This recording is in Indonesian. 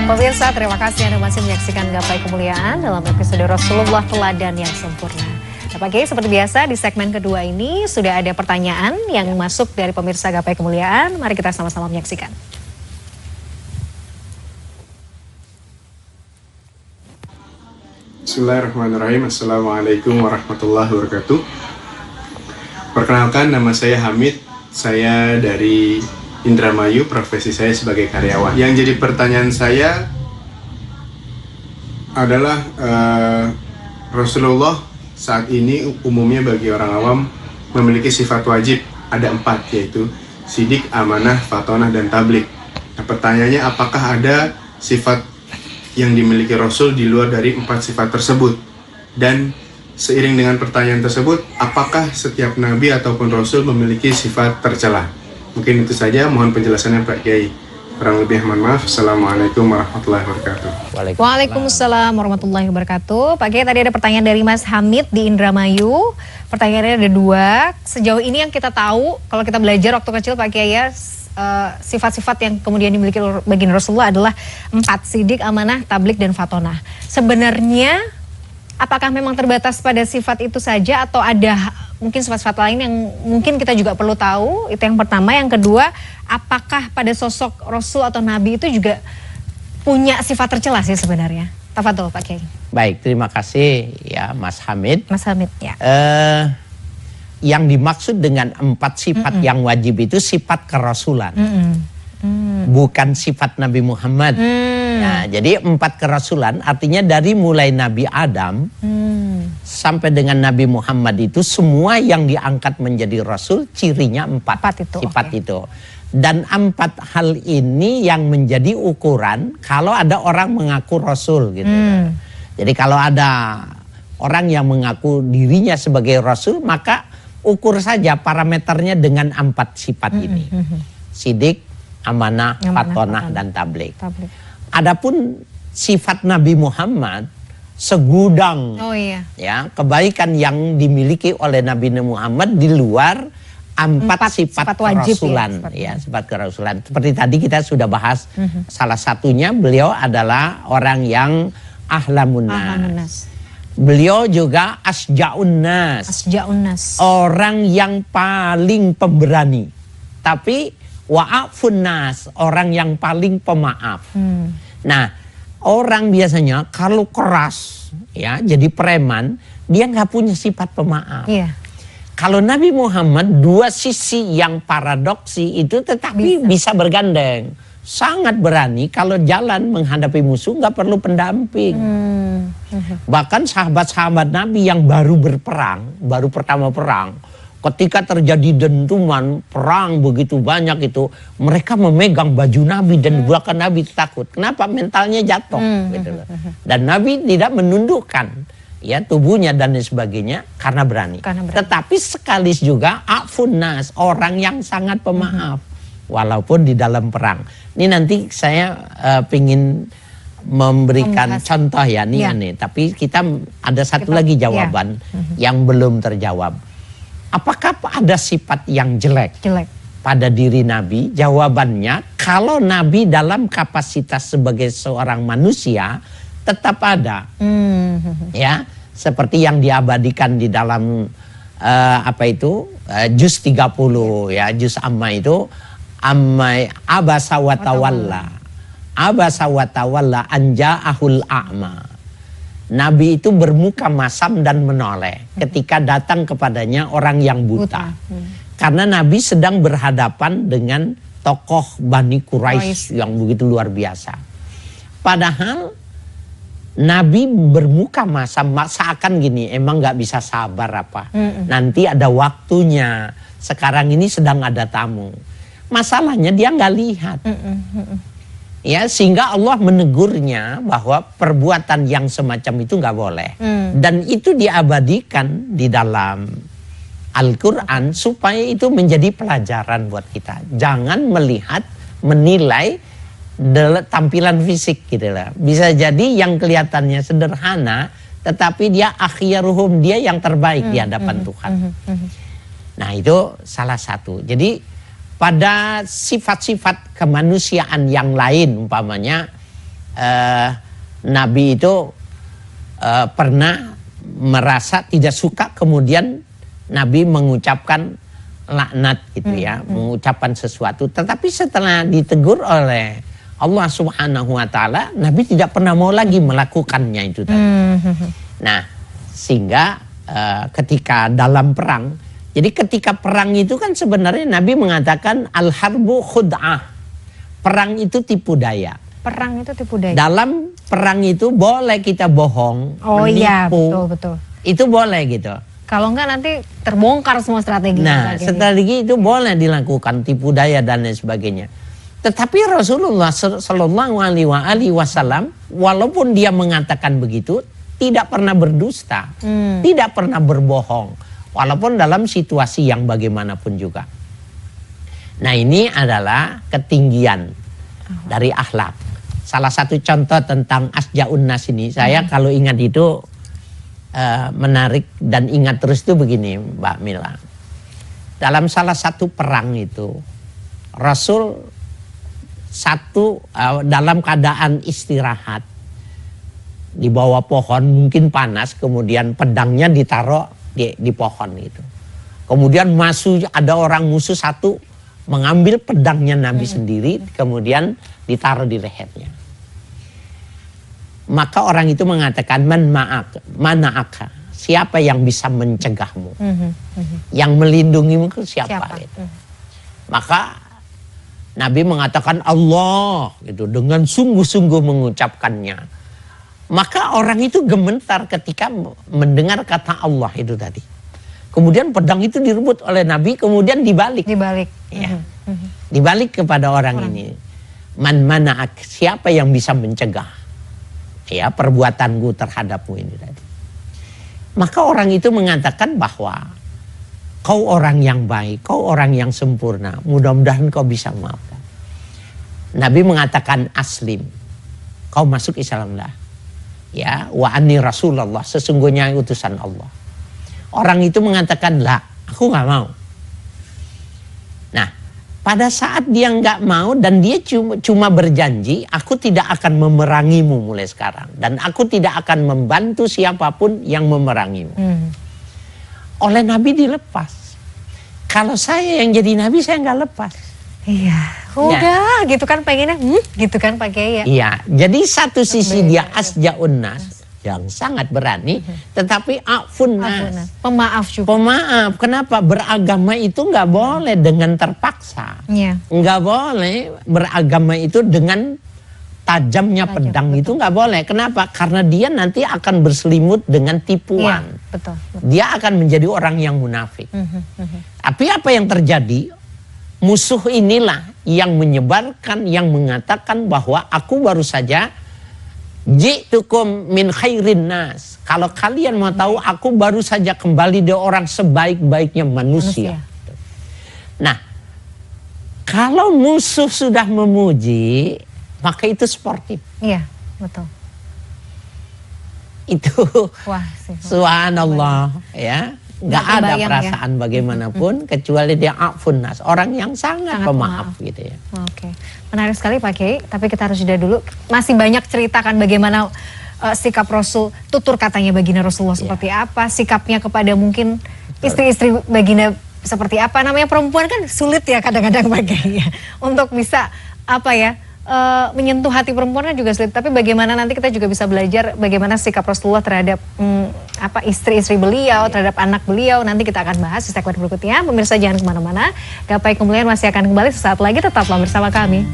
Pemirsa, terima kasih Anda masih menyaksikan Gapai Kemuliaan dalam episode Rasulullah Teladan yang Sempurna. Nah, Pak Kiai, seperti biasa di segmen kedua ini sudah ada pertanyaan yang masuk dari pemirsa Gapai Kemuliaan. Mari kita sama-sama menyaksikan. Bismillahirrahmanirrahim. Assalamualaikum warahmatullahi wabarakatuh. Perkenalkan, nama saya Hamid. Saya dari Indramayu, profesi saya sebagai karyawan. Yang jadi pertanyaan saya adalah Rasulullah saat ini umumnya bagi orang awam memiliki sifat wajib, ada 4, yaitu sidik, amanah, fatonah, dan tablik. Nah, pertanyaannya, apakah ada sifat yang dimiliki Rasul di luar dari 4 sifat tersebut? Dan seiring dengan pertanyaan tersebut, apakah setiap Nabi ataupun Rasul memiliki sifat tercela? Mungkin itu saja, mohon penjelasannya Pak Kiai. Kurang lebih mohon maaf. Assalamualaikum warahmatullahi wabarakatuh. Waalaikumsalam warahmatullahi wabarakatuh. Pak Kiai, tadi ada pertanyaan dari Mas Hamid di Indramayu. Pertanyaannya ada 2. Sejauh ini yang kita tahu, kalau kita belajar waktu kecil Pak Kiai ya, sifat-sifat yang kemudian dimiliki baginda Rasulullah adalah 4, sidik, amanah, tablik, dan fatonah. Sebenarnya apakah memang terbatas pada sifat itu saja atau ada mungkin sifat-sifat lain yang mungkin kita juga perlu tahu? Itu yang pertama. Yang kedua, apakah pada sosok Rasul atau Nabi itu juga punya sifat tercela sih sebenarnya? Tafadhol Pak Kiai. Baik, terima kasih ya Mas Hamid. Mas Hamid ya. Yang dimaksud dengan 4 sifat yang wajib itu sifat kerasulan. Bukan sifat Nabi Muhammad. Nah, jadi 4 kerasulan artinya dari mulai Nabi Adam sampai dengan Nabi Muhammad itu semua yang diangkat menjadi Rasul cirinya 4 sifat itu. Dan 4 hal ini yang menjadi ukuran kalau ada orang mengaku Rasul gitu. Jadi kalau ada orang yang mengaku dirinya sebagai Rasul, maka ukur saja parameternya dengan 4 sifat ini. Sidik, amanah, fatonah, dan tablik. Adapun sifat Nabi Muhammad, segudang ya kebaikan yang dimiliki oleh Nabi Muhammad di luar 4 sifat kerasulan ya, sifat kerasulan. Seperti tadi kita sudah bahas, salah satunya beliau adalah orang yang ahlamun nas. Beliau juga asja'un nas. Orang yang paling pemberani. Tapi wa'afun nas, orang yang paling pemaaf. Nah, orang biasanya kalau keras ya jadi preman, dia nggak punya sifat pemaaf. Kalau Nabi Muhammad 2 sisi yang paradoksi itu tetapi bisa bergandeng. Sangat berani kalau jalan menghadapi musuh nggak perlu pendamping. Bahkan sahabat-sahabat Nabi yang baru berperang, baru pertama perang, ketika terjadi dentuman perang begitu banyak itu, mereka memegang baju Nabi dan belakang Nabi takut. Kenapa? Mentalnya jatuh. Gitu loh. Dan Nabi tidak menundukkan ya tubuhnya dan sebagainya karena berani. Tetapi sekaligus juga afunas, orang yang sangat pemaaf walaupun di dalam perang. Ini nanti saya pingin memberikan contoh ya nih, tapi kita ada satu lagi jawaban yang belum terjawab. Apakah ada sifat yang jelek pada diri Nabi? Jawabannya, kalau Nabi dalam kapasitas sebagai seorang manusia tetap ada. Ya, seperti yang diabadikan di dalam juz 30 ya, juz amma itu, abasa wa tawalla anja'ahul a'ma. Nabi itu bermuka masam dan menoleh ketika datang kepadanya orang yang buta. Karena Nabi sedang berhadapan dengan tokoh Bani Quraisy yang begitu luar biasa. Padahal Nabi bermuka masam, seakan gini, emang nggak bisa sabar apa? Nanti ada waktunya. Sekarang ini sedang ada tamu. Masalahnya dia nggak lihat. Ya, sehingga Allah menegurnya bahwa perbuatan yang semacam itu nggak boleh. Dan itu diabadikan di dalam Al-Quran supaya itu menjadi pelajaran buat kita. Jangan melihat, menilai tampilan fisik gitu lah. Bisa jadi yang kelihatannya sederhana, tetapi dia akhiruhum, dia yang terbaik di hadapan Tuhan. Nah, itu salah satu. Jadi pada sifat-sifat kemanusiaan yang lain, umpamanya Nabi itu pernah merasa tidak suka, kemudian Nabi mengucapkan laknat gitu ya, mengucapkan sesuatu. Tetapi setelah ditegur oleh Allah Subhanahu wa taala, Nabi tidak pernah mau lagi melakukannya itu tadi. Nah, sehingga ketika dalam perang, jadi ketika perang itu kan sebenarnya Nabi mengatakan al-harbu khud'ah. Perang itu tipu daya. Perang itu tipu daya. Dalam perang itu boleh kita bohong, Oh menipu. iya, betul. Itu boleh gitu. Kalau enggak nanti terbongkar semua strategi. Nah, strategi itu boleh dilakukan, tipu daya dan lain sebagainya. Tetapi Rasulullah Shallallahu Alaihi Wasallam, walaupun dia mengatakan begitu, tidak pernah berdusta, tidak pernah berbohong, walaupun dalam situasi yang bagaimanapun juga. Nah, ini adalah ketinggian dari akhlak. Salah satu contoh tentang Asja'un Nas ini, saya kalau ingat itu menarik dan ingat terus itu begini, Mbak Mila. Dalam salah satu perang itu, Rasul dalam keadaan istirahat di bawah pohon, mungkin panas, kemudian pedangnya ditaruh di pohon itu. Kemudian ada orang musuh satu mengambil pedangnya Nabi sendiri, kemudian ditaruh di lehernya. Maka orang itu mengatakan, mana'aka, siapa yang bisa mencegahmu? Yang melindungimu siapa? Gitu. Maka Nabi mengatakan Allah gitu, dengan sungguh-sungguh mengucapkannya. Maka orang itu gemetar ketika mendengar kata Allah itu tadi. Kemudian pedang itu direbut oleh Nabi, kemudian dibalik. Ya. Dibalik kepada orang ini. Mana'ak, siapa yang bisa mencegah ya perbuatanku terhadapmu ini tadi. Maka orang itu mengatakan bahwa kau orang yang baik, kau orang yang sempurna, mudah-mudahan kau bisa maafkan. Nabi mengatakan aslim, kau masuk Islamlah. Ya, wa anni Rasulullah, sesungguhnya utusan Allah. Orang itu mengatakan lah, aku nggak mau. Nah, pada saat dia nggak mau dan dia cuma berjanji, aku tidak akan memerangimu mulai sekarang, dan aku tidak akan membantu siapapun yang memerangimu. Oleh Nabi dilepas. Kalau saya yang jadi Nabi, saya nggak lepas. Iya, udah gitu kan pengennya, gitu kan Pak Kiai ya. Iya, jadi satu sisi dia Asja'un Nas yang sangat berani, tetapi afun nas, pemaaf juga. Pemaaf. Kenapa? Beragama itu nggak boleh dengan terpaksa. Iya. Nggak boleh beragama itu dengan tajamnya pedang, itu nggak boleh. Kenapa? Karena dia nanti akan berselimut dengan tipuan. Iya, betul. Dia akan menjadi orang yang munafik. Tapi apa yang terjadi? Musuh inilah yang menyebarkan, yang mengatakan bahwa aku baru saja ji'tukum min khairin nas. Kalau kalian mau tahu, aku baru saja kembali dari orang sebaik-baiknya manusia. Nah, kalau musuh sudah memuji, maka itu sportif. Iya, betul. Itu wah, subhanallah ya. Nggak ada perasaan bagaimanapun kecuali dia afun nas, orang yang sangat pemaaf gitu ya. Oke, menarik sekali Pak Kiai, tapi kita harus jeda dulu. Masih banyak ceritakan bagaimana sikap Rasul, tutur katanya baginda Rasulullah seperti apa, sikapnya kepada mungkin istri-istri baginda seperti apa. Namanya perempuan kan sulit ya kadang-kadang Pak Kiai ya, untuk bisa apa ya, menyentuh hati perempuan kan juga sulit. Tapi bagaimana nanti kita juga bisa belajar bagaimana sikap Rasulullah terhadap istri-istri beliau, terhadap anak beliau. Nanti kita akan bahas di segmen berikutnya. Pemirsa jangan kemana-mana. Gapai Kemuliaan masih akan kembali sesaat lagi, tetaplah bersama kami.